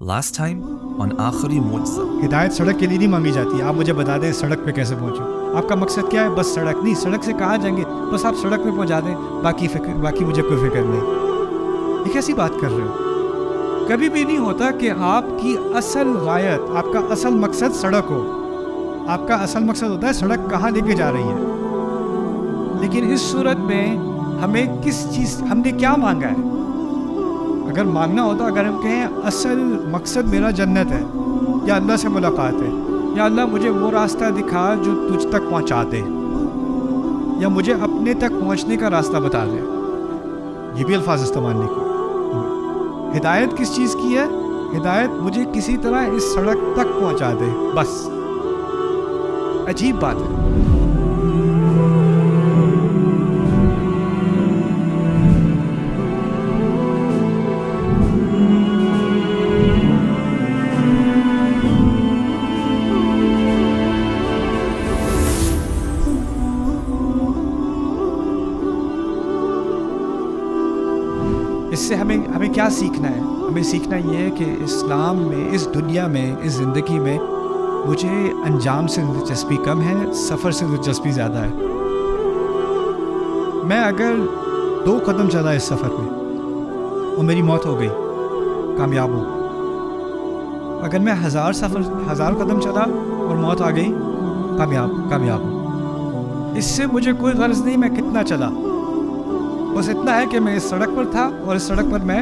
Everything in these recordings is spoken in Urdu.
Last time on آخری معجزہ. ہدایت سڑک کے لیے نہیں مانگی جاتی. آپ مجھے بتا دیں سڑک پہ کیسے پہنچوں. آپ کا مقصد کیا ہے؟ بس سڑک نہیں. سڑک سے کہاں جائیں گے؟ بس آپ سڑک پہ پہنچا دیں, باقی مجھے کوئی فکر نہیں. یہ کیسی بات کر رہے ہو؟ کبھی بھی نہیں ہوتا کہ آپ کی اصل غایت, آپ کا اصل مقصد سڑک ہو. آپ کا اصل مقصد ہوتا ہے سڑک کہاں لے کے جا رہی ہے. لیکن اس صورت میں ہمیں کس چیز, ہم نے کیا مانگا ہے؟ اگر مانگنا ہوتا, اگر ہم کہیں اصل مقصد میرا جنت ہے یا اللہ سے ملاقات ہے, یا اللہ مجھے وہ راستہ دکھا جو تجھ تک پہنچا دے, یا مجھے اپنے تک پہنچنے کا راستہ بتا دے. یہ بھی الفاظ استعمال نہیں کیے. ہدایت کس چیز کی ہے؟ ہدایت مجھے کسی طرح اس سڑک تک پہنچا دے, بس. عجیب بات ہے. اس سے ہمیں کیا سیکھنا ہے؟ ہمیں سیکھنا یہ ہے کہ اسلام میں, اس دنیا میں, اس زندگی میں مجھے انجام سے دلچسپی کم ہے, سفر سے دلچسپی زیادہ ہے. میں اگر 2 قدم چلا اس سفر میں اور میری موت ہو گئی, کامیاب ہوں. اگر میں 1000 قدم چلا اور موت آ گئی, کامیاب ہوں. اس سے مجھے کوئی غرض نہیں میں کتنا چلا. بس اتنا ہے کہ میں اس سڑک پر تھا اور اس سڑک پر میں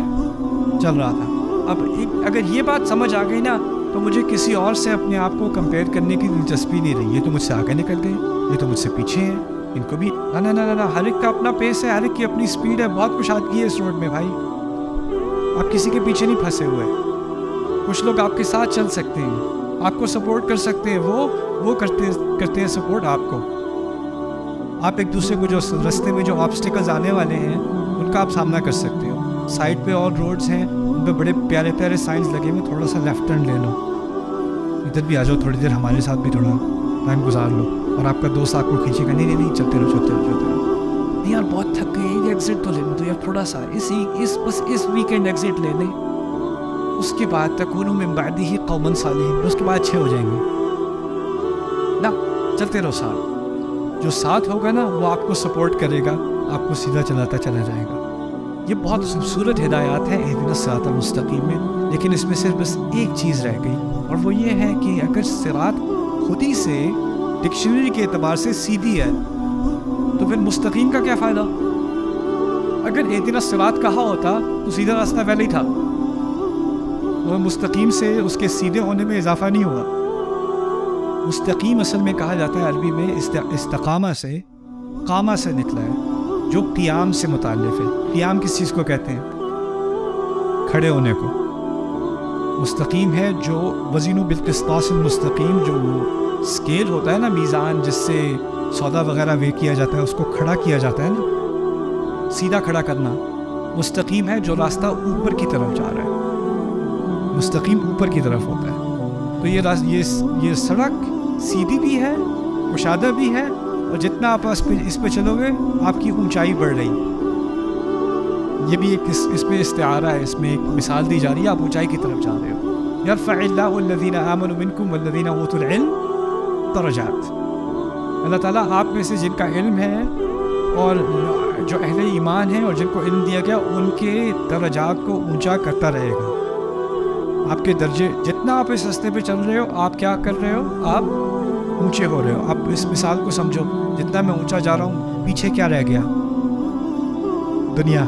چل رہا تھا. اب اگر یہ بات سمجھ آ گئی نا, تو مجھے کسی اور سے اپنے آپ کو کمپیئر کرنے کی دلچسپی نہیں رہی. یہ تو مجھ سے آگے نکل گئے, یہ تو مجھ سے پیچھے ہیں, ان کو بھی نہ. ہر ایک کا اپنا پیس ہے, ہر ایک کی اپنی سپیڈ ہے. بہت کشادگی ہے اس روڈ میں بھائی. آپ کسی کے پیچھے نہیں پھنسے ہوئے. کچھ لوگ آپ کے ساتھ چل سکتے ہیں, آپ کو سپورٹ کر سکتے ہیں. وہ کرتے ہیں سپورٹ آپ کو. آپ ایک دوسرے کو جو رستے میں جو آبسٹیکلز آنے والے ہیں ان کا آپ سامنا کر سکتے ہو. سائڈ پہ اور روڈز ہیں, ان پہ بڑے پیارے پیارے سائنس لگے ہوئے. تھوڑا سا لیفٹ ٹرن لے لو, ادھر بھی آ جاؤ, تھوڑی دیر ہمارے ساتھ بھی تھوڑا ٹائم گزار لو. اور آپ کا دوست آپ کو کھینچے گا, نہیں چلتے رہو. نہیں یار بہت تھک گئے, یہ ایگزٹ تو لے لیں تو یار تھوڑا سا بس اس ویکینڈ ایگزٹ لے لیں. اس کے بعد تکونوا من بعدہ قوما صالحین, اس کے بعد اچھے ہو جائیں گے. نہ چلتے رہو ساتھ. جو ساتھ ہوگا نا وہ آپ کو سپورٹ کرے گا, آپ کو سیدھا چلاتا چلا جائے گا. یہ بہت خوبصورت ہدایات ہیں اہدنا الصراط المستقیم میں. لیکن اس میں صرف بس ایک چیز رہ گئی, اور وہ یہ ہے کہ اگر صراط خود ہی سے ڈکشنری کے اعتبار سے سیدھی ہے تو پھر مستقیم کا کیا فائدہ؟ اگر اہدنا الصراط کہا ہوتا تو سیدھا راستہ پہلے ہی تھا. وہ مستقیم سے اس کے سیدھے ہونے میں اضافہ نہیں ہوا. مستقیم اصل میں کہا جاتا ہے عربی میں استقامہ سے, قامہ سے نکلا ہے, جو قیام سے متعلق ہے. قیام کس چیز کو کہتے ہیں؟ کھڑے ہونے کو. مستقیم ہے جو وزن بالقسطاس المستقیم, جو اسکیل ہوتا ہے نا, میزان جس سے سودا وغیرہ وے کیا جاتا ہے, اس کو کھڑا کیا جاتا ہے نا, سیدھا کھڑا کرنا. مستقیم ہے جو راستہ اوپر کی طرف جا رہا ہے. مستقیم اوپر کی طرف ہوتا ہے. تو یہ سڑک سیدھی بھی ہے, کشادہ بھی ہے, اور جتنا آپ اس پہ چلو گے آپ کی اونچائی بڑھ رہی. یہ بھی ایک اس پہ استعارہ ہے, اس میں ایک مثال دی جا رہی ہے, آپ اونچائی کی طرف جا رہے ہو. یرفع اللہ الذین آمنوا منکم والذین اوتوا العلم درجات. اللہ تعالیٰ آپ میں سے جن کا علم ہے اور جو اہل ایمان ہیں اور جن کو علم دیا گیا, ان کے درجات کو اونچا کرتا رہے گا. آپ کے درجے جتنا آپ اس راستے پہ چل رہے ہو, آپ کیا کر رہے ہو؟ آپ اونچے ہو رہے ہو. اب اس مثال کو سمجھو, جتنا میں اونچا جا رہا ہوں, پیچھے کیا رہ گیا؟ دنیا.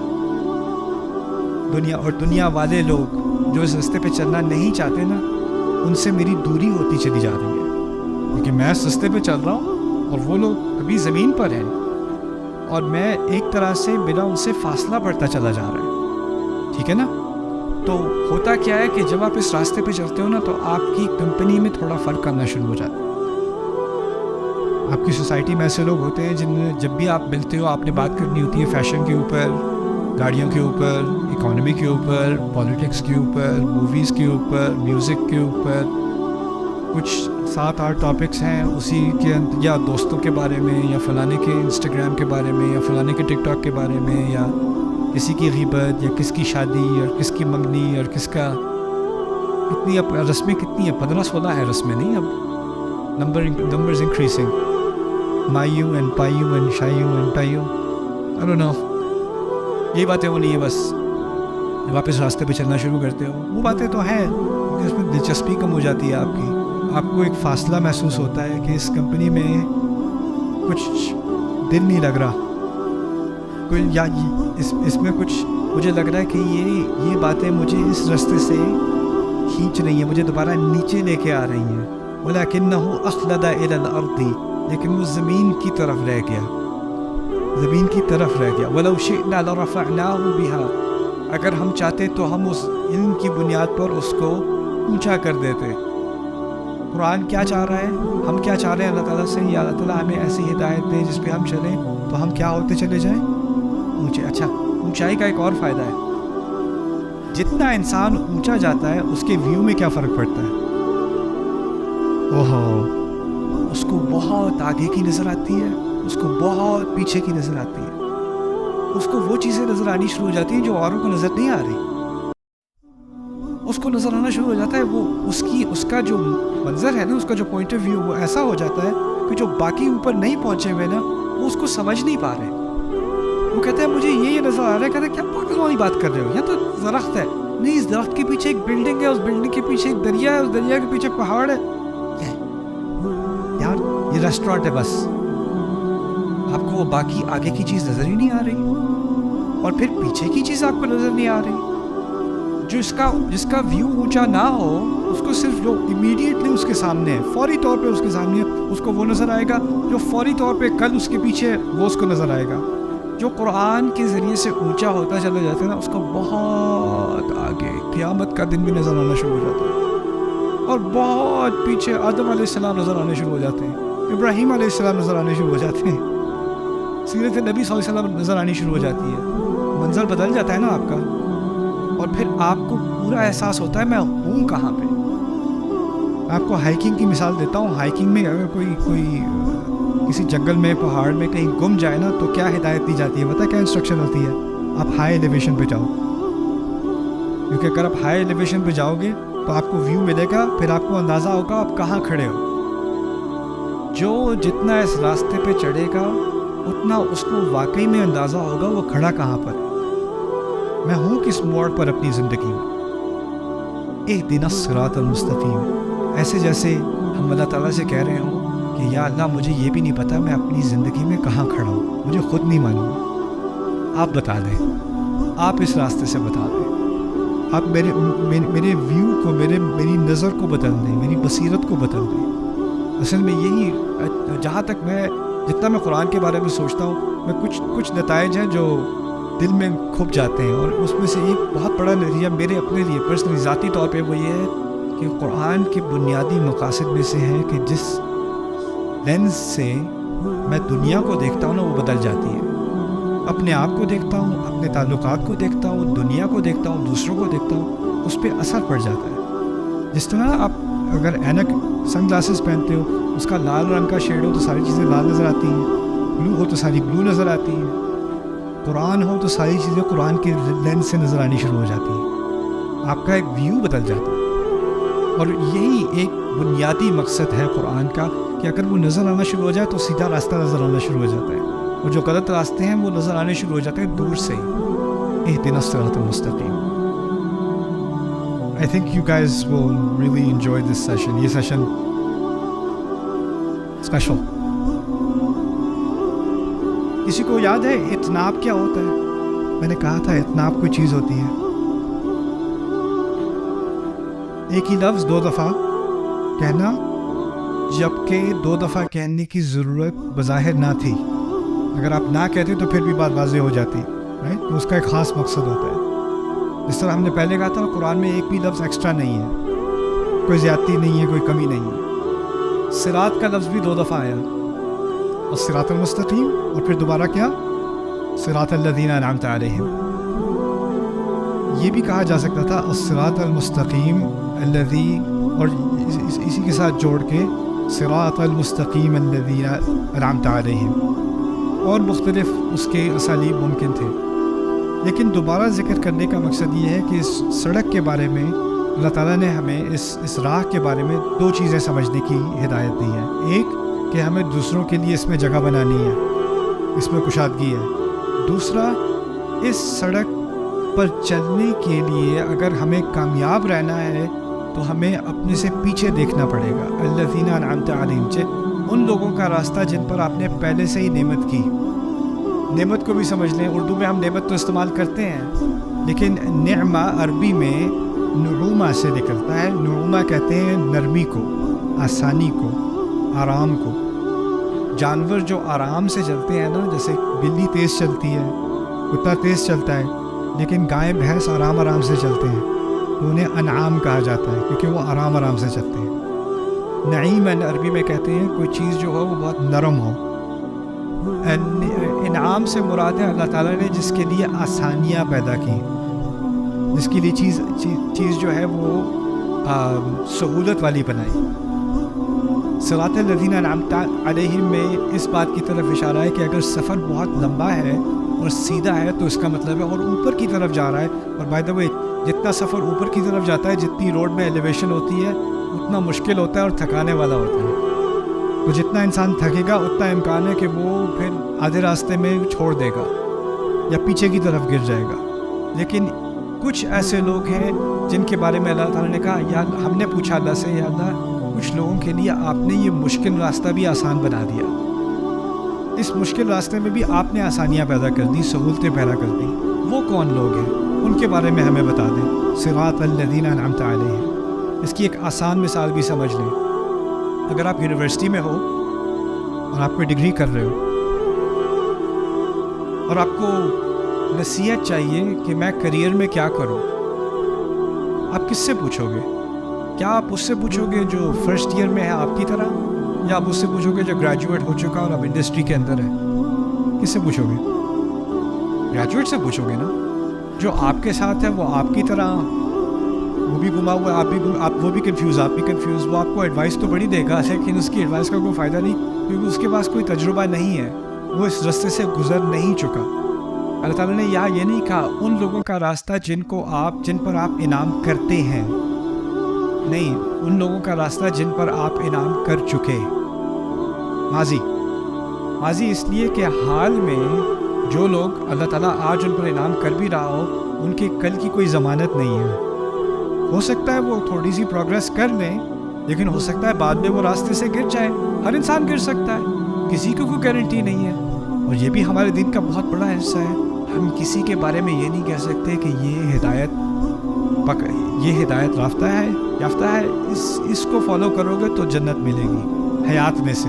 اور دنیا والے لوگ جو اس راستے پہ چلنا نہیں چاہتے نا, ان سے میری دوری ہوتی چلی جا رہی ہے. کیونکہ میں اس راستے پہ چل رہا ہوں اور وہ لوگ ابھی زمین پر ہیں, اور میں ایک طرح سے بنا ان سے فاصلہ بڑھتا چلا جا رہا ہے. ٹھیک ہے نا؟ تو ہوتا کیا ہے کہ جب آپ اس راستے پہ چلتے ہو نا, تو آپ کی کمپنی میں تھوڑا فرق کرنا شروع ہو جاتا ہے. آپ کی سوسائٹی میں ایسے لوگ ہوتے ہیں جن میں جب بھی آپ ملتے ہو آپ نے بات کرنی ہوتی ہے فیشن کے اوپر, گاڑیوں کے اوپر, اکانومی کے اوپر, پالیٹکس کے اوپر, موویز کے اوپر, میوزک کے اوپر. کچھ 7-8 ٹاپکس ہیں اسی کے, یا دوستوں کے بارے میں, یا فلانے کے انسٹاگرام کے بارے میں, یا فلانے کے ٹک ٹاک کے بارے میں, یا کسی کی غیبت یا کس کی شادی اور کس کی منگنی اور کس کا کتنی اب رسمیں کتنی ہیں؟ 15-16 ہے رسمیں، نہیں اب نمبرز انکریزنگ. مایو اینڈ پائیو اینڈ شایو اینڈ ٹائیو، آئی ڈونٹ نو. یہی باتیں ہونی ہیں بس. واپس راستے پہ چلنا شروع کرتے ہو. وہ باتیں تو ہیں، اس میں دلچسپی کم ہو جاتی ہے آپ کی. آپ کو ایک فاصلہ محسوس ہوتا ہے کہ اس کمپنی میں کچھ دل نہیں لگ رہا، کوئی یا اس میں کچھ مجھے لگ رہا ہے کہ یہ باتیں مجھے اس راستے سے کھینچ رہی ہیں، مجھے دوبارہ نیچے لے کے آ رہی ہیں. وَلَكِنَّهُ أَخْلَدَ إِلَى الْأَرْضِ، لیکن وہ زمین کی طرف رہ گیا، زمین کی طرف رہ گیا. وَلَوْ شِئْنَا لَرَفَعْنَاهُ بِهَا، اگر ہم چاہتے تو ہم اس علم کی بنیاد پر اس کو اونچا کر دیتے. قرآن کیا چاہ رہا ہے؟ ہم کیا چاہ رہے ہیں اللہ تعالیٰ سے؟ یا اللہ تعالیٰ ہمیں ایسی ہدایت دے جس پہ ہم چلیں تو ہم کیا ہوتے چلے جائیں؟ اونچے. اچھا، اونچائی کا ایک اور فائدہ ہے، جتنا انسان اونچا جاتا ہے اس کے ویو میں کیا فرق پڑتا ہے؟ اس کو بہت آگے کی نظر آتی ہے، اس کو بہت پیچھے کی نظر آتی ہے، اس کو وہ چیزیں نظر آنی شروع ہو جاتی ہیں جو اوروں کو نظر نہیں آ رہی. اس کو نظر آنا شروع ہو جاتا ہے، وہ اس کا جو منظر ہے نا، اس کا جو پوائنٹ آف ویو وہ ایسا ہو جاتا ہے کہ جو باقی اوپر نہیں پہنچے ہوئے نا وہ اس کو سمجھ نہیں پا رہے. وہ کہتے ہیں مجھے یہ نظر آ رہا ہے. کہتے ہیں کیا پاگل والی بات کر رہے ہو، یہاں تو درخت ہے. نہیں، اس درخت کے پیچھے ایک بلڈنگ ہے، اس بلڈنگ کے پیچھے ایک دریا ہے، اس دریا کے پیچھے پہاڑ ہے. یار یہ ریسٹورانٹ ہے بس. آپ کو وہ باقی آگے کی چیز نظر ہی نہیں آ رہی، اور پھر پیچھے کی چیز آپ کو نظر نہیں آ رہی. جس کا ویو اونچا نہ ہو اس کو صرف جو امیڈیٹلی اس کے سامنے ہے، فوری طور پہ اس کے سامنے ہے، اس کو وہ نظر آئے گا. جو فوری طور پہ کل اس کے پیچھے وہ اس کو نظر آئے گا. جو قرآن کے ذریعے سے اونچا ہوتا چلا جاتا ہے نا، اس کو بہت آگے قیامت کا دن بھی نظر آنا شروع ہو جاتا ہے، اور بہت پیچھے آدم علیہ السلام نظر آنے شروع ہو جاتے ہیں، ابراہیم علیہ السلام نظر آنے شروع ہو جاتے ہیں، سیرت نبی صلی اللہ علیہ وسلم نظر آنی شروع ہو جاتی ہے. منظر بدل جاتا ہے نا آپ کا، اور پھر آپ کو پورا احساس ہوتا ہے میں ہوں کہاں پہ. آپ کو ہائیکنگ کی مثال دیتا ہوں. ہائیکنگ میں اگر کوئی کسی جنگل میں، پہاڑ میں کہیں گم جائے نا تو کیا ہدایت دی جاتی ہے؟ پتہ ہے کیا انسٹرکشن ہوتی ہے؟ آپ ہائی ایلیویشن پہ جاؤ، کیونکہ اگر آپ ہائی ایلیویشن پہ جاؤ گے تو آپ کو ویو ملے گا، پھر آپ کو اندازہ ہوگا آپ کہاں کھڑے ہو. جو جتنا اس راستے پہ چڑھے گا اتنا اس کو واقعی میں اندازہ ہوگا وہ کھڑا کہاں پر ہے، میں ہوں کس موڑ پر اپنی زندگی میں. اہدنا الصراط المستقیم، ایسے جیسے ہم اللہ تعالیٰ سے کہہ رہے ہوں کہ یا اللہ مجھے یہ بھی نہیں پتا میں اپنی زندگی میں کہاں کھڑا ہوں، مجھے خود نہیں معلوم، آپ بتا دیں، آپ اس راستے سے بتا دیں، آپ میرے ویو کو، میری نظر کو بدل دیں، میری بصیرت کو بدل دیں. اصل میں یہی، جہاں تک جتنا میں قرآن کے بارے میں سوچتا ہوں، میں کچھ نتائج ہیں جو دل میں کھپ جاتے ہیں، اور اس میں سے ایک بہت بڑا نتیجہ میرے اپنے لیے پرسنلی ذاتی طور پہ وہ یہ ہے کہ قرآن کے بنیادی مقاصد میں سے ہے کہ جس لینس سے میں دنیا کو دیکھتا ہوں نا وہ بدل جاتی ہے. اپنے آپ کو دیکھتا ہوں، اپنے تعلقات کو دیکھتا ہوں، دنیا کو دیکھتا ہوں، دوسروں کو دیکھتا ہوں، اس پہ اثر پڑ جاتا ہے. جس طرح آپ اگر اینک سن گلاسز پہنتے ہو، اس کا لال رنگ کا شیڈ ہو تو ساری چیزیں لال نظر آتی ہیں، بلو ہو تو ساری بلو نظر آتی ہیں، قرآن ہو تو ساری چیزیں قرآن کے لینس سے نظر آنی شروع ہو جاتی ہیں، آپ کا ایک ویو بدل جاتا ہے. اور یہی ایک بنیادی مقصد ہے قرآن کا کہ اگر وہ نظر آنا شروع ہو جائے تو سیدھا راستہ نظر آنا شروع ہو جاتا ہے، اور جو غلط راستے ہیں وہ نظر آنے شروع ہو جاتے ہیں دور سے ہی. اہدنا الصراط المستقیم. I think you guys will really enjoy this session. یہ سیشن اسپیشل. کسی کو یاد ہے اتناب کیا ہوتا ہے؟ میں نے کہا تھا اتناب کوئی چیز ہوتی ہے، ایک ہی لفظ 2 دفعہ کہنا، جبکہ 2 دفعہ کہنے کی ضرورت بظاہر نہ تھی. اگر آپ نہ کہتے تو پھر بھی بات واضح ہو جاتی، رائٹ؟ تو اس کا ایک خاص مقصد ہوتا ہے. جس طرح ہم نے پہلے کہا تھا قرآن میں ایک بھی لفظ ایکسٹرا نہیں ہے، کوئی زیادتی نہیں ہے، کوئی کمی نہیں ہے. صراط کا لفظ بھی 2 دفعہ آیا، الصراط المستقیم، اور پھر دوبارہ کیا؟ صراط الذین انعمت علیہم. یہ بھی کہا جا سکتا تھا الصراط المستقیم الذی، اور اسی کے ساتھ جوڑ کے صراط المستقیم الذین انعمت علیہم، اور مختلف اس کے اسالیب ممکن تھے. لیکن دوبارہ ذکر کرنے کا مقصد یہ ہے کہ اس سڑک کے بارے میں اللہ تعالیٰ نے ہمیں اس راہ کے بارے میں 2 چیزیں سمجھنے کی ہدایت دی ہے. ایک کہ ہمیں دوسروں کے لیے اس میں جگہ بنانی ہے, اس میں کشادگی ہے. دوسرا, اس سڑک پر چلنے کے لیے اگر ہمیں کامیاب رہنا ہے تو ہمیں اپنے سے پیچھے دیکھنا پڑے گا. الذین انعمت علیہم, ان لوگوں کا راستہ جن پر آپ نے پہلے سے ہی نعمت کی. نعمت کو بھی سمجھ لیں, اردو میں ہم نعمت تو استعمال کرتے ہیں لیکن نعمہ عربی میں نعومہ سے نکلتا ہے. نعومہ کہتے ہیں نرمی کو, آسانی کو, آرام کو. جانور جو آرام سے چلتے ہیں نا, جیسے بلی تیز چلتی ہے, کتا تیز چلتا ہے, لیکن گائے بھینس آرام سے چلتے ہیں, تو انہیں انعام کہا جاتا ہے کیونکہ وہ آرام سے چلتے ہیں. نعیماً عربی میں کہتے ہیں کوئی چیز جو ہو وہ بہت نرم ہو. انعام سے مراد ہے اللہ تعالیٰ نے جس کے لیے آسانیاں پیدا کی, جس کے لیے چیز جو ہے وہ سہولت والی بنائی. صراط الذین انعمت علیہم میں اس بات کی طرف اشارہ ہے کہ اگر سفر بہت لمبا ہے اور سیدھا ہے تو اس کا مطلب ہے اور اوپر کی طرف جا رہا ہے. اور بائی دا وے جتنا سفر اوپر کی طرف جاتا ہے, جتنی روڈ میں ایلیویشن ہوتی ہے اتنا مشکل ہوتا ہے اور تھکانے والا ہوتا ہے. تو جتنا انسان تھکے گا اتنا امکان ہے کہ وہ پھر آدھے راستے میں چھوڑ دے گا یا پیچھے کی طرف گر جائے گا. لیکن کچھ ایسے لوگ ہیں جن کے بارے میں اللہ تعالیٰ نے کہا, یا ہم نے پوچھا اللہ سے, یا اللہ کچھ لوگوں کے لیے آپ نے یہ مشکل راستہ بھی آسان بنا دیا, اس مشکل راستے میں بھی آپ نے آسانیاں پیدا کر دی, سہولتیں پیدا کر دی. وہ کون لوگ ہیں, ان کے بارے میں ہمیں بتا دیں. صراط الذین انعمت علیہم, اس کی ایک آسان مثال بھی سمجھ لیں. اگر آپ یونیورسٹی میں ہو اور آپ کوئی ڈگری کر رہے ہو اور آپ کو نصیحت چاہیے کہ میں کریئر میں کیا کروں, آپ کس سے پوچھو گے؟ کیا آپ اس سے پوچھو گے جو فرسٹ ایئر میں ہے آپ کی طرح, یا آپ اس سے پوچھو گے جو گریجویٹ ہو چکا اور اب انڈسٹری کے اندر ہے؟ کس سے پوچھو گے؟ گریجویٹ سے پوچھو گے نا. جو آپ کے ساتھ ہے وہ آپ کی طرح, وہ بھی گما ہوا ہے, وہ بھی کنفیوز, آپ بھی کنفیوز. وہ آپ کو ایڈوائس تو بڑی دے گا لیکن اس کی ایڈوائس کا کوئی فائدہ نہیں, کیونکہ اس کے پاس کوئی تجربہ نہیں ہے, وہ اس راستے سے گزر نہیں چکا. اللہ تعالیٰ نے یہاں یہ نہیں کہا ان لوگوں کا راستہ جن پر آپ انعام کرتے ہیں, نہیں, ان لوگوں کا راستہ جن پر آپ انعام کر چکے. ماضی اس لیے کہ حال میں جو لوگ اللہ تعالیٰ آج ان پر انعام کر بھی رہا ہو, ان کے کل کی کوئی ضمانت نہیں ہے. ہو سکتا ہے وہ تھوڑی سی پروگریس کر لیں, لیکن ہو سکتا ہے بعد میں وہ راستے سے گر جائے. ہر انسان گر سکتا ہے, کسی کو کوئی گارنٹی نہیں ہے. اور یہ بھی ہمارے دین کا بہت بڑا حصہ ہے. ہم کسی کے بارے میں یہ نہیں کہہ سکتے کہ یہ ہدایت یافتہ ہے, اس کو فالو کرو گے تو جنت ملے گی. حیات میں سے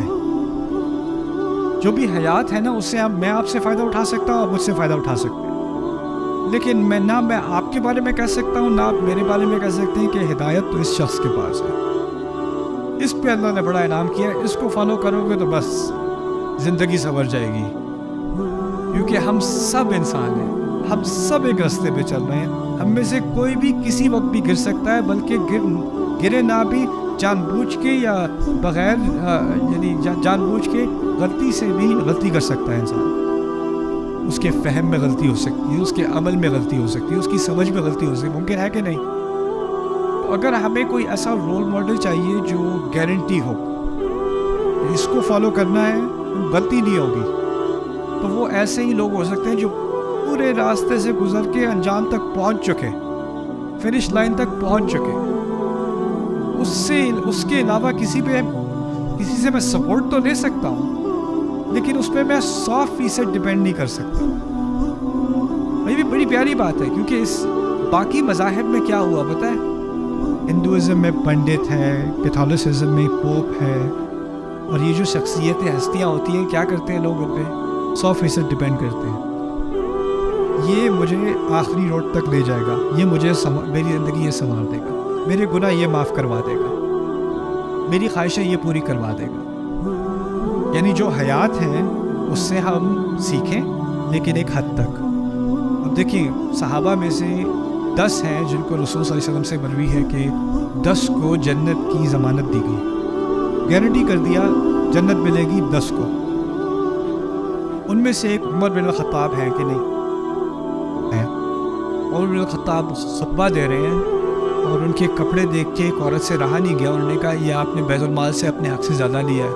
جو بھی حیات ہے نا, اس سے میں آپ سے فائدہ اٹھا سکتا ہوں, آپ مجھ سے فائدہ اٹھا سکتے ہیں, لیکن میں آپ کے بارے میں کہہ سکتا ہوں, نہ آپ میرے بارے میں کہہ سکتے ہیں کہ ہدایت تو اس شخص کے پاس ہے, اس پہ اللہ نے بڑا انعام کیا ہے, اس کو فالو کرو گے تو بس زندگی سنور جائے گی. کیونکہ ہم سب انسان ہیں, ہم سب ایک راستے پہ چل رہے ہیں. ہم میں سے کوئی بھی کسی وقت بھی گر سکتا ہے, بلکہ گرے نہ بھی جان بوجھ کے یا بغیر یعنی جان بوجھ کے غلطی سے بھی غلطی کر سکتا ہے انسان. اس کے فہم میں غلطی ہو سکتی ہے, اس کے عمل میں غلطی ہو سکتی ہے, اس کی سمجھ میں غلطی ہو سکتی ہے. ممکن ہے کہ نہیں؟ تو اگر ہمیں کوئی ایسا رول ماڈل چاہیے جو گارنٹی ہو, اس کو فالو کرنا ہے, غلطی نہیں ہوگی, تو وہ ایسے ہی لوگ ہو سکتے ہیں جو پورے راستے سے گزر کے انجام تک پہنچ چکے, فنش لائن تک پہنچ چکے. اس کے علاوہ کسی سے میں سپورٹ تو لے سکتا ہوں, لیکن اس پہ میں 100% ڈیپینڈ نہیں کر سکتا. یہ بھی بڑی پیاری بات ہے, کیونکہ اس باقی مذاہب میں کیا ہوا پتہ ہے؟ ہندوازم میں پنڈت ہے, کیتھولسزم میں پوپ ہے, اور یہ جو شخصیتیں ہستیاں ہوتی ہیں, کیا کرتے ہیں لوگ ان پہ 100% ڈیپینڈ کرتے ہیں. یہ مجھے آخری روڈ تک لے جائے گا, یہ مجھے میری زندگی یہ سنوار دے گا, میرے گناہ یہ معاف کروا دے گا, میری خواہشیں یہ پوری کروا دے گا. یعنی جو حیات ہیں اس سے ہم سیکھیں, لیکن ایک حد تک. اب دیکھیں, صحابہ میں سے 10 ہیں جن کو رسول صلی اللہ علیہ وسلم سے مروی ہے کہ 10 کو جنت کی ضمانت دی گئی, گارنٹی کر دیا جنت ملے گی 10 کو. ان میں سے ایک عمر بن الخطاب ہیں کہ نہیں ہے؟ عمر بن الخطاب خطبہ دے رہے ہیں اور ان کے کپڑے دیکھ کے ایک عورت سے رہا نہیں گیا. انہوں نے کہا یہ آپ نے بیت المال سے اپنے حق سے زیادہ لیا ہے.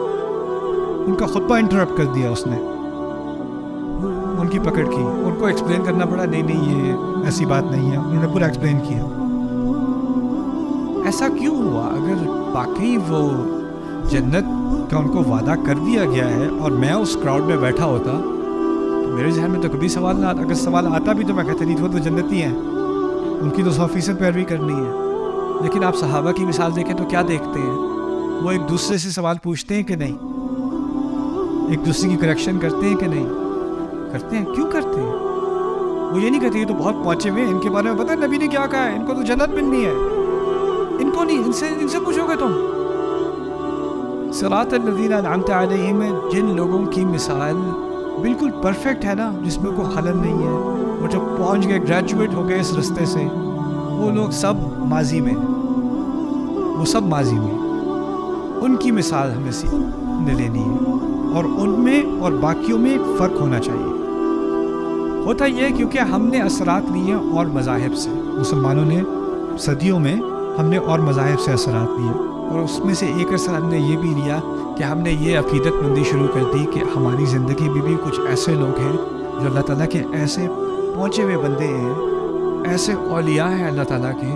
ان کا خطبہ انٹرپٹ کر دیا اس نے, ان کی پکڑ کی. ان کو ایکسپلین کرنا پڑا, نہیں یہ ایسی بات نہیں ہے. انہوں نے پورا ایکسپلین کیا. ایسا کیوں ہوا؟ اگر واقعی وہ جنت کا ان کو وعدہ کر دیا گیا ہے اور میں اس کراؤڈ میں بیٹھا ہوتا تو میرے ذہن میں تو کبھی سوال نہ آتا. اگر سوال آتا بھی تو میں کہتا نہیں وہ تو جنتی ہیں, ان کی تو 100% پیروی کرنی ہے. لیکن آپ صحابہ کی مثال دیکھیں تو کیا دیکھتے ہیں؟ وہ ایک دوسرے سے سوال پوچھتے ہیں کہ نہیں؟ ایک دوسرے کی کریکشن کرتے ہیں کہ نہیں؟ کرتے ہیں. کیوں کرتے ہیں؟ وہ یہ نہیں کہتے یہ تو بہت پہنچے ہوئے ہیں, ان کے بارے میں پتہ ہے نبی نے کیا کہا ہے, ان کو تو جنت ملنی ہے, ان کو نہیں, ان سے پوچھو گے تم. صراط الذین انعمت علیہم میں جن لوگوں کی مثال بالکل پرفیکٹ ہے نا, جس میں کوئی خلل نہیں ہے, وہ جب پہنچ گئے, گریجویٹ ہو گئے اس رستے سے, وہ لوگ سب ماضی میں, وہ سب ماضی میں. ان کی مثال ہمیں لینی ہے, اور ان میں اور باقیوں میں ایک فرق ہونا چاہیے. ہوتا یہ کیونکہ ہم نے اثرات لیے اور مذاہب سے, مسلمانوں نے صدیوں میں ہم نے اور مذاہب سے اثرات لیے, اور اس میں سے ایک اثر ہم نے یہ بھی لیا کہ ہم نے یہ عقیدت مندی شروع کر دی کہ ہماری زندگی میں بھی کچھ ایسے لوگ ہیں جو اللہ تعالیٰ کے ایسے پہنچے ہوئے بندے ہیں, ایسے اولیاء ہیں اللہ تعالیٰ کے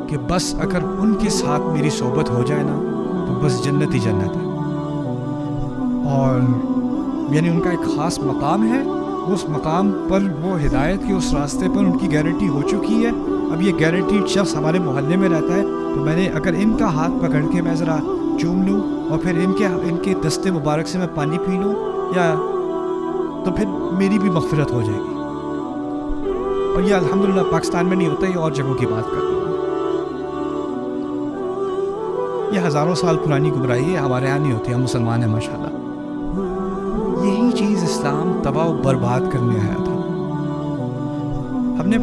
کہ بس اگر ان کے ساتھ میری صحبت ہو جائے نا تو بس جنت ہی جنت ہے. اور یعنی ان کا ایک خاص مقام ہے, اس مقام پر وہ ہدایت کی اس راستے پر ان کی گارنٹی ہو چکی ہے. اب یہ گارنٹیڈ شخص ہمارے محلے میں رہتا ہے تو میں نے اگر ان کا ہاتھ پکڑ کے میں ذرا چوم لوں اور پھر ان کے دستے مبارک سے میں پانی پی لوں یا تو پھر میری بھی مغفرت ہو جائے گی. اور یہ الحمدللہ پاکستان میں نہیں ہوتا, یہ اور جگہوں کی بات کر رہا ہوں. یہ ہزاروں سال پرانی گمراہی ہے, ہمارے یہاں نہیں ہوتی, ہم مسلمان ہیں ماشاءاللہ. یہی چیز اسلام تباہ و برباد کرنے آیا تھا. ہم نے,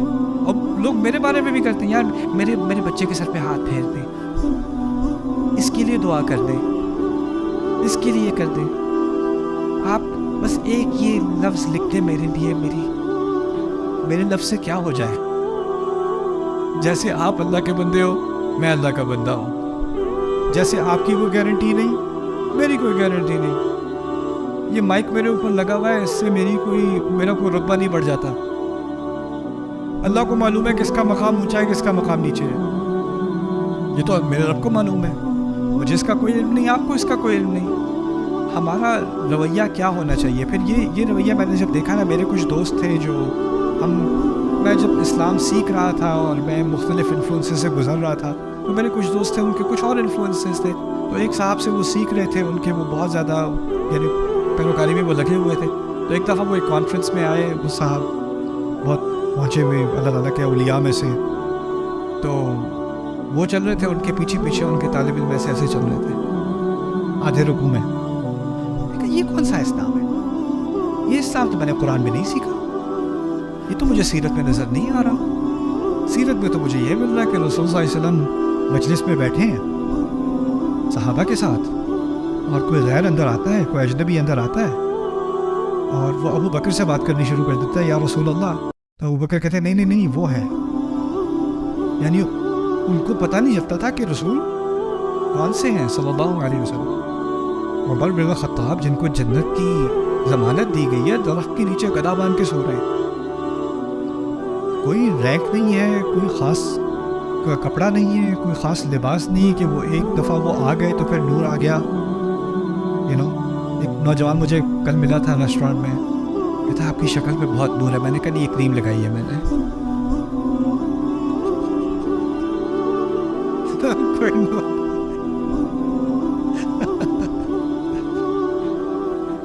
اور لوگ میرے بارے میں بھی کرتے ہیں, یار میرے بچے کے سر پہ ہاتھ پھیر دیں, اس کے لیے دعا کر دیں, اس کے لیے کر دیں, آپ بس ایک یہ لفظ لکھ دیں میرے لیے, میرے لفظ سے کیا ہو جائے. جیسے آپ اللہ کے بندے ہو, میں اللہ کا بندہ ہوں. جیسے آپ کی کوئی گارنٹی نہیں, میری کوئی گارنٹی نہیں. یہ مائک میرے اوپر لگا ہوا ہے, اس سے میرا کوئی رتبہ نہیں بڑھ جاتا. اللہ کو معلوم ہے کس کا مقام اونچا ہے, کس کا مقام نیچے ہے. یہ تو میرے رب کو معلوم ہے, مجھے اس کا کوئی علم نہیں, آپ کو اس کا کوئی علم نہیں. ہمارا رویہ کیا ہونا چاہیے پھر؟ یہ رویہ میں نے جب دیکھا نا, میرے کچھ دوست تھے جو میں جب اسلام سیکھ رہا تھا اور میں مختلف انفلوئنسز سے گزر رہا تھا, تو میرے کچھ دوست تھے, ان کے کچھ اور انفلوئنسز تھے. تو ایک صاحب سے وہ سیکھ رہے تھے, ان کے وہ بہت زیادہ یعنی پیروکاری میں وہ لگے ہوئے تھے. تو ایک دفعہ وہ ایک کانفرنس میں آئے, وہ صاحب بہت پہنچے ہوئے اللہ تعالیٰ کے اولیاء میں سے, تو وہ چل رہے تھے, ان کے پیچھے ان کے طالب علم ایسے چل رہے تھے آدھے رکوع میں. یہ کون سا اسلام ہے؟ یہ اسلام تو میں نے قرآن میں نہیں سیکھا, یہ تو مجھے سیرت میں نظر نہیں آ رہا. سیرت میں تو مجھے یہ مل رہا ہے کہ رسول صلی اللہ علیہ وسلم مجلس میں بیٹھے ہیں صحابہ کے ساتھ, اور کوئی غیر اندر آتا ہے, کوئی اجنبی اندر آتا ہے, اور وہ ابو بکر سے بات کرنی شروع کر دیتا ہے, یا رسول اللہ. تو ابو بکر کہتے ہیں نہیں وہ ہے. یعنی ان کو پتہ نہیں چلتا تھا کہ رسول کون سے ہیں صلی اللہ علیہ وسلم. عمر بن خطاب جن کو جنت کی ضمانت دی گئی ہے, درخت کے نیچے گدا باندھ کے سو رہے ہیں. کوئی رینک نہیں ہے, کوئی خاص کپڑا نہیں ہے, کوئی خاص لباس نہیں کہ وہ ایک دفعہ وہ آ گئے تو پھر نور آ گیا. ایک نوجوان مجھے کل ملا تھا ریسٹورینٹ میں, کہتا آپ کی شکل پہ بہت نور ہے. میں نے کہا نہیں, یہ کریم لگائی ہے میں نے.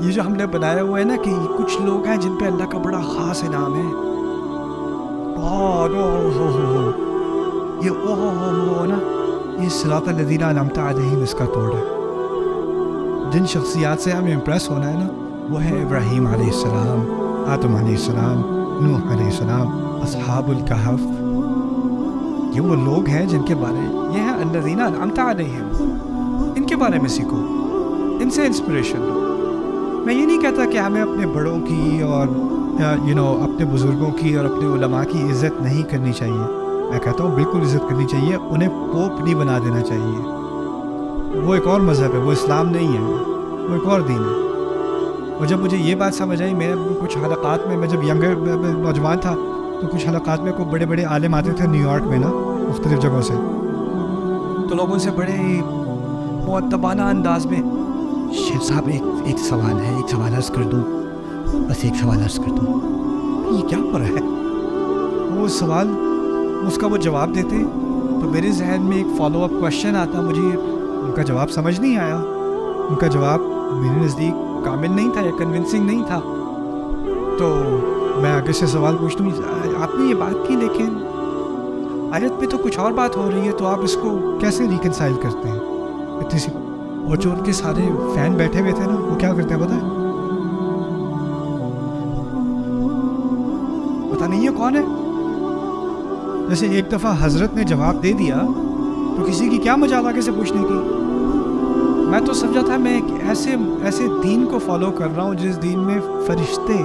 یہ جو ہم نے بنایا ہوا ہے نا کہ کچھ لوگ ہیں جن پہ اللہ کا بڑا خاص انعام ہے, یہ صراط الذین انعمت علیہم اس کا توڑ ہے. جن شخصیات سے ہمیں امپریس ہونا ہے نا, وہ ہے ابراہیم علیہ السلام, آدم علیہ السلام, نوح علیہ السلام, اصحاب الکہف. یہ وہ لوگ ہیں جن کے بارے, یہ ہیں الذین انعمت علیہم, ان کے بارے میں سیکھو, ان سے انسپریشن لو. میں یہ نہیں کہتا کہ ہمیں اپنے بڑوں کی اور اپنے بزرگوں کی اور اپنے علماء کی عزت نہیں کرنی چاہیے. میں کہتا ہوں بالکل عزت کرنی چاہیے. انہیں پوپ نہیں بنا دینا چاہیے. وہ ایک اور مذہب ہے, وہ اسلام نہیں ہے, وہ ایک اور دین ہے. اور جب مجھے یہ بات سمجھ آئی, میں کچھ حلقات میں جب ینگر نوجوان تھا تو کچھ حلقات میں کو بڑے بڑے عالم آتے تھے نیو یارک میں نا, مختلف جگہوں سے, تو لوگوں سے بڑے مؤدبانہ انداز میں, شیخ صاحب ایک سوال ہے, ایک سوال عرض کر دوں, بس ایک سوال عرض کر دوں. یہ کیا ہو رہا ہے؟ وہ سوال, اس کا وہ جواب دیتے تو میرے ذہن میں ایک فالو اپ کویشچن آتا. مجھے ان کا جواب سمجھ نہیں آیا, ان کا جواب میرے نزدیک کامل نہیں تھا یا کنونسنگ نہیں تھا. تو میں آگے سے سوال پوچھتا ہوں, آپ نے یہ بات کی لیکن آیت میں تو کچھ اور بات ہو رہی ہے, تو آپ اس کو کیسے ریکنسائل کرتے ہیں اتنی سی؟ اور جو ان کے سارے فین بیٹھے ہوئے تھے نا, وہ کیا کرتے ہیں پتہ نہیں ہے کون ہے. جیسے ایک دفعہ حضرت نے جواب دے دیا تو کسی کی کیا مجال آگے سے پوچھنے کی. میں تو سمجھا تھا میں ایک ایسے دین کو فالو کر رہا ہوں جس دین میں فرشتے,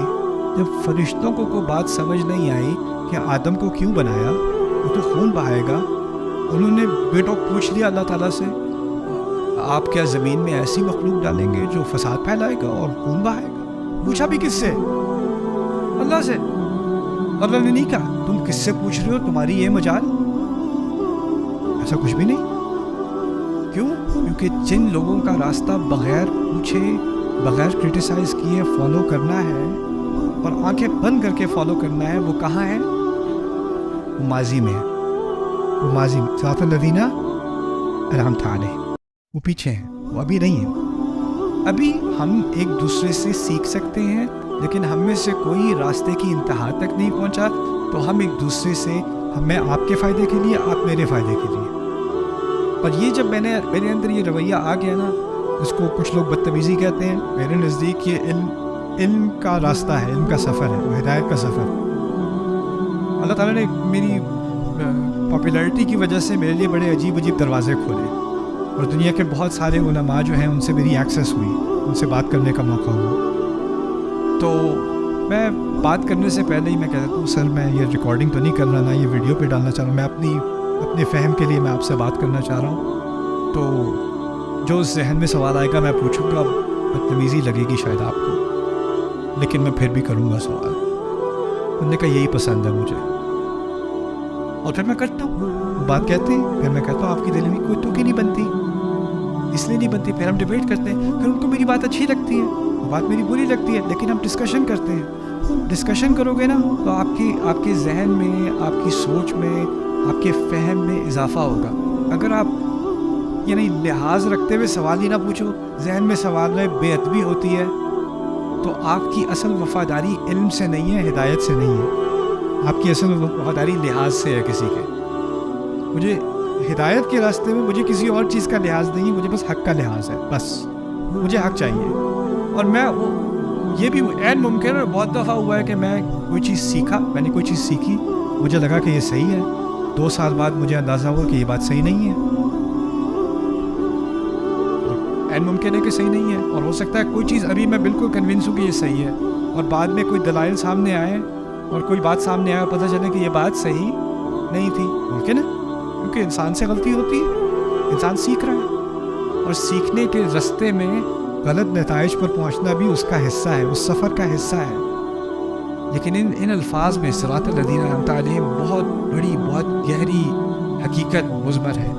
جب فرشتوں کو کوئی بات سمجھ نہیں آئی کہ آدم کو کیوں بنایا, وہ تو خون بہائے گا, انہوں نے بیٹوں پوچھ لیا اللہ تعالیٰ سے, آپ کیا زمین میں ایسی مخلوق ڈالیں گے جو فساد پھیلائے گا اور خون بہائے گا؟ پوچھا بھی کس سے؟ اللہ سے. اللہ نے نہیں کہا تم کس سے پوچھ رہے ہو, تمہاری یہ مجال, ایسا کچھ بھی نہیں. کیوں؟ کیونکہ جن لوگوں کا راستہ بغیر پوچھے, بغیر کرٹیسائز کیے فالو کرنا ہے اور آنکھیں بند کر کے فالو کرنا ہے, وہ کہاں ہے؟ وہ ماضی میں ہے, وہ ماضی میں. صراط الذین انعمت علیہم, وہ پیچھے ہیں, وہ ابھی نہیں ہے. ابھی ہم ایک دوسرے سے سیکھ سکتے ہیں, لیکن ہم میں سے کوئی راستے کی انتہا تک نہیں پہنچا, تو ہم ایک دوسرے سے, میں آپ کے فائدے کے لیے, آپ میرے فائدے کے لیے. اور یہ جب میرے اندر یہ رویہ آ گیا نا, اس کو کچھ لوگ بدتمیزی کہتے ہیں, میرے نزدیک یہ علم کا راستہ ہے, علم کا سفر ہے, وہ ہدایت کا سفر. اللہ تعالیٰ نے میری پاپولیرٹی کی وجہ سے میرے لیے بڑے عجیب دروازے کھولے, اور دنیا کے بہت سارے علماء جو ہیں ان سے میری ایکسیس ہوئی, ان سے بات کرنے کا موقع ہوا. تو میں بات کرنے سے پہلے ہی میں کہتا ہوں, سر میں یہ ریکارڈنگ تو نہیں کر رہا نا, یہ ویڈیو پہ ڈالنا چاہ رہا ہوں, میں اپنے فہم کے لیے میں آپ سے بات کرنا چاہ رہا ہوں. تو جو ذہن میں سوال آئے گا میں پوچھوں گا, بدتمیزی لگے گی شاید آپ کو, لیکن میں پھر بھی کروں گا سوال. انہوں نے کہا یہی پسند ہے مجھے, اور پھر میں کرتا ہوں, بات کہتے ہیں, پھر میں کہتا ہوں آپ کی دل میں کوئی تو کی نہیں بنتی, اس لیے نہیں بنتی. پھر ہم ڈیبیٹ کرتے ہیں, پھر ان کو میری بات اچھی لگتی ہے, بات میری بری لگتی ہے, لیکن ہم ڈسکشن کرتے ہیں. ڈسکشن کرو گے نا تو آپ کے ذہن میں, آپ کی سوچ میں, آپ کے فہم میں اضافہ ہوگا. اگر آپ یعنی لحاظ رکھتے ہوئے سوال ہی نہ پوچھو, ذہن میں سوال میں بے ادبی ہوتی ہے, تو آپ کی اصل وفاداری علم سے نہیں ہے, ہدایت سے نہیں ہے, آپ کی اصل وفاداری لحاظ سے ہے کسی کے. مجھے ہدایت کے راستے میں مجھے کسی اور چیز کا لحاظ نہیں, مجھے بس حق کا لحاظ ہے, بس مجھے حق چاہیے. اور میں یہ بھی عین ممکن ہے, بہت دفعہ ہوا ہے کہ میں کوئی چیز سیکھا, میں نے کوئی چیز سیکھی, مجھے لگا کہ یہ صحیح ہے, 2 سال بعد مجھے اندازہ ہوا کہ یہ بات صحیح نہیں ہے. عین ممکن ہے کہ صحیح نہیں ہے, اور ہو سکتا ہے کوئی چیز ابھی میں بالکل کنونس ہوں کہ یہ صحیح ہے, اور بعد میں کوئی دلائل سامنے آئے اور کوئی بات سامنے آئے اور پتہ چلے کہ یہ بات صحیح نہیں تھی. ممکن ہے, کیونکہ انسان سے غلطی ہوتی ہے, انسان سیکھ رہا ہے, اور سیکھنے کے راستے میں غلط نتائج پر پہنچنا بھی اس کا حصہ ہے, اس سفر کا حصہ ہے. لیکن ان الفاظ میں صراط الذین انعمت علیہم بہت بڑی, بہت گہری حقیقت مضمر ہے,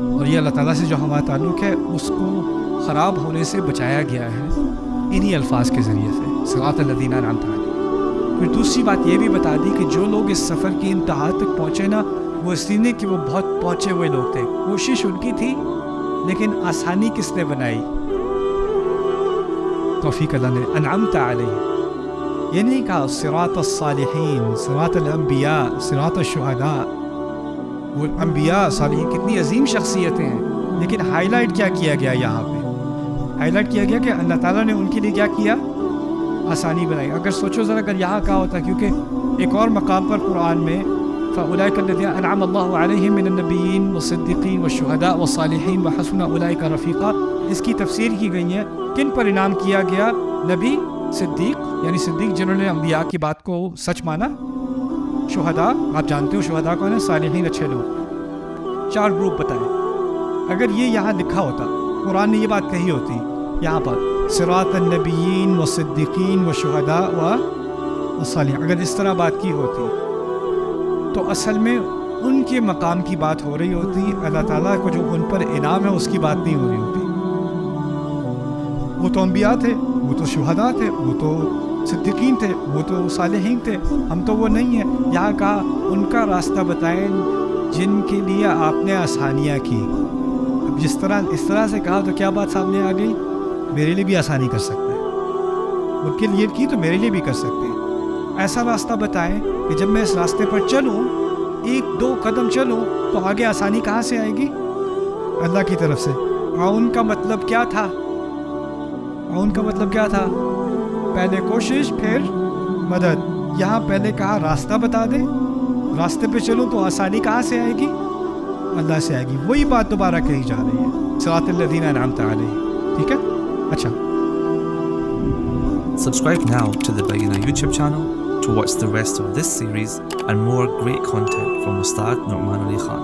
اور یہ اللہ تعالیٰ سے جو ہمارا تعلق ہے اس کو خراب ہونے سے بچایا گیا ہے انہی الفاظ کے ذریعے سے, صراط الذین انعمت علیہم. پھر دوسری بات یہ بھی بتا دی کہ جو لوگ اس سفر کی انتہا تک پہنچے نا, وہ اس لیے کہ وہ بہت پہنچے ہوئے لوگ تھے, کوشش ان کی تھی, لیکن آسانی کس نے بنائی؟ توفیق اللہ نے. انعمت علیہ یہ نہیں کہا صراط الصالحین, صراط الانبیاء, صراط الشہداء. وہ انبیاء صالحین کتنی عظیم شخصیتیں ہیں, لیکن ہائی لائٹ کیا کیا گیا یہاں پہ؟ ہائی لائٹ کیا گیا کہ اللہ تعالیٰ نے ان کے لیے کیا کیا؟ آسانی بنائی. اگر سوچو ذرا, اگر یہاں کہا ہوتا, کیونکہ ایک اور مقام پر قرآن میں فَأُولَئِكَ الَّذِينَ أَنْعَمَ اللَّهُ عَلَيْهِم مِّنَ النَّبِيِّينَ وَالصِّدِّيقِينَ وَالشُّهَدَاءِ وَالصَّالِحِينَ وَحَسُنَ أُولَئِكَ رَفِيقًا, اس کی تفسیر کی گئی ہے. کن پر انعام کیا گیا؟ نبی, صدیق, یعنی صدیق جنہوں نے انبیاء کی بات کو سچ مانا, شہداء, آپ جانتے ہو شہداء کون ہیں؟ صالحین, اچھے لوگ. 4 گروپ بتائے. اگر یہ یہاں لکھا ہوتا, قرآن نے یہ بات کہی ہوتی یہاں پر صراط النبیین و صدیقین و شہداء و صالحین, اگر اس طرح بات کی ہوتی تو اصل میں ان کے مقام کی بات ہو رہی ہوتی. اللہ تعالیٰ کو جو ان پر انعام ہے اس کی بات نہیں ہو رہی ہوتی. وہ تو انبیاء تھے, وہ تو شہداء تھے, وہ تو صدیقین تھے, وہ تو صالحین تھے, ہم تو وہ نہیں ہیں. یہاں کہا ان کا راستہ بتائیں جن کے لیے آپ نے آسانیاں کی. اب اس طرح سے کہا تو کیا بات سامنے آ گئی؟ میرے لیے بھی آسانی کر سکتے ہیں, ان کے لیے کی تو میرے لیے بھی کر سکتے ہیں. ایسا راستہ بتائیں کہ جب میں اس راستے پر چلوں, 1-2 قدم چلوں تو آگے آسانی کہاں سے آئے گی؟ اللہ کی طرف سے. ان کا مطلب کیا تھا؟ ان کا مطلب کیا تھا؟ پہلے کوشش پھر مدد. یہاں پہلے کہا راستہ بتا دے, راستے پہ چلوں تو آسانی کہاں سے آئے گی؟ اللہ سے آئے گی. وہی بات دوبارہ کہی جا رہی ہے, صراط الذین انعمت علیہم. ٹھیک ہے, اچھا. Subscribe now to the Bayyinah YouTube channel to watch the rest of this series and more great content from Ustad Nu'man Ali Khan.